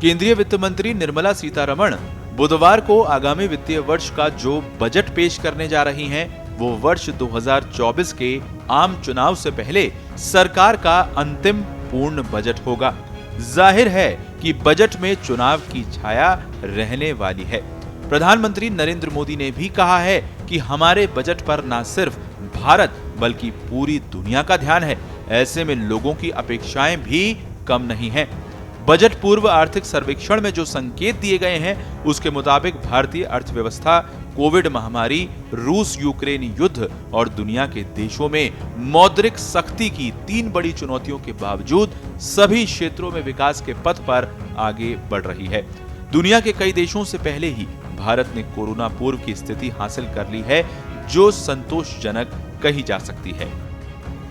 केंद्रीय वित्त मंत्री निर्मला सीतारमण बुधवार को आगामी वित्तीय वर्ष का जो बजट पेश करने जा रही हैं, वो वर्ष 2024 के आम चुनाव से पहले सरकार का अंतिम पूर्ण बजट होगा। जाहिर है कि बजट में चुनाव की छाया रहने वाली है। प्रधानमंत्री नरेंद्र मोदी ने भी कहा है कि हमारे बजट पर न सिर्फ भारत बल्कि पूरी दुनिया का ध्यान है। ऐसे में लोगों की अपेक्षाएं भी कम नहीं हैं। बजट पूर्व आर्थिक सर्वेक्षण में जो संकेत दिए गए हैं, उसके मुताबिक भारतीय अर्थव्यवस्था कोविड महामारी, रूस यूक्रेन युद्ध और दुनिया के देशों में मौद्रिक सख्ती की 3 बड़ी चुनौतियों के बावजूद सभी क्षेत्रों में विकास के पथ पर आगे बढ़ रही है। दुनिया के कई देशों से पहले ही भारत ने कोरोना पूर्व की स्थिति हासिल कर ली है, जो संतोषजनक कही जा सकती है।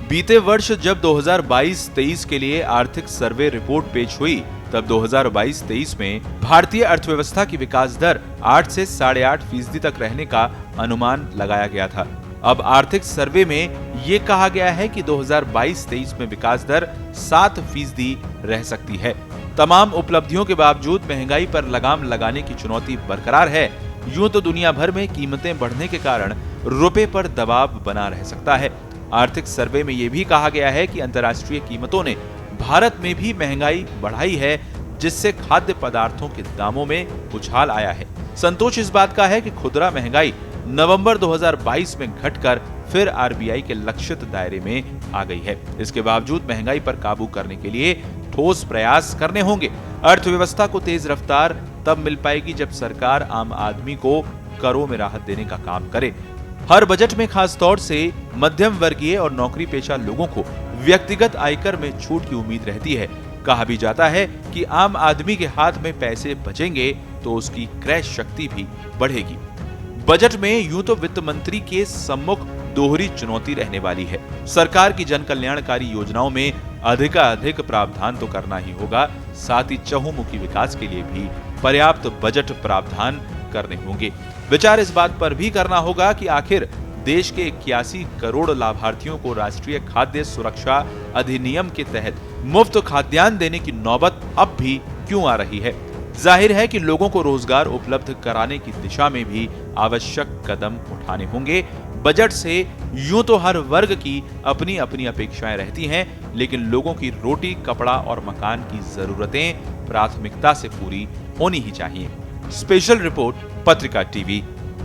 बीते वर्ष जब 2022-23 के लिए आर्थिक सर्वे रिपोर्ट पेश हुई, तब 2022-23 में भारतीय अर्थव्यवस्था की विकास दर 8 से 8.5% तक रहने का अनुमान लगाया गया था। अब आर्थिक सर्वे में ये कहा गया है कि 2022-23 में विकास दर 7% रह सकती है। तमाम उपलब्धियों के बावजूद महंगाई पर लगाम लगाने की चुनौती बरकरार है। यूं तो दुनिया भर में कीमतें बढ़ने के कारण रुपए पर दबाव बना रह सकता है। आर्थिक सर्वे में यह भी कहा गया है कि अंतर्राष्ट्रीय कीमतों ने भारत में भी महंगाई बढ़ाई है, जिससे खाद्य पदार्थों के दामों में उछाल आया है। संतोष इस बात का है कि खुदरा महंगाई नवंबर 2022 में घटकर फिर आरबीआई के लक्षित दायरे में आ गई है। इसके बावजूद महंगाई पर काबू करने के लिए ठोस प्रयास करने होंगे। अर्थव्यवस्था को तेज रफ्तार तब मिल पाएगी जब सरकार आम आदमी को करों में राहत देने का काम करे। हर बजट में खास तौर से मध्यम वर्गीय और नौकरी पेशा लोगों को व्यक्तिगत आयकर में छूट की उम्मीद रहती है। कहा भी जाता है कि आम आदमी के हाथ में पैसे बचेंगे तो उसकी क्रय शक्ति भी बढ़ेगी। बजट में यूं तो वित्त मंत्री के सम्मुख दोहरी चुनौती रहने वाली है। सरकार की जन कल्याणकारी योजनाओं में अधिकाधिक प्रावधान तो करना ही होगा, साथ ही चहुमुखी विकास के लिए भी पर्याप्त बजट प्रावधान करने होंगे। विचार इस बात पर भी करना होगा कि आखिर देश के 81 करोड़ लाभार्थियों को राष्ट्रीय खाद्य सुरक्षा अधिनियम के तहत मुफ्त खाद्यान्न देने की नौबत अब भी क्यों आ रही है। जाहिर है कि लोगों को रोजगार उपलब्ध कराने की दिशा में भी आवश्यक कदम उठाने होंगे। बजट से यूं तो हर वर्ग की अपनी अपनी अपेक्षाएं रहती हैं, लेकिन लोगों की रोटी, कपड़ा और मकान की जरूरतें प्राथमिकता से पूरी होनी ही चाहिए। स्पेशल रिपोर्ट, पत्रिका टीवी।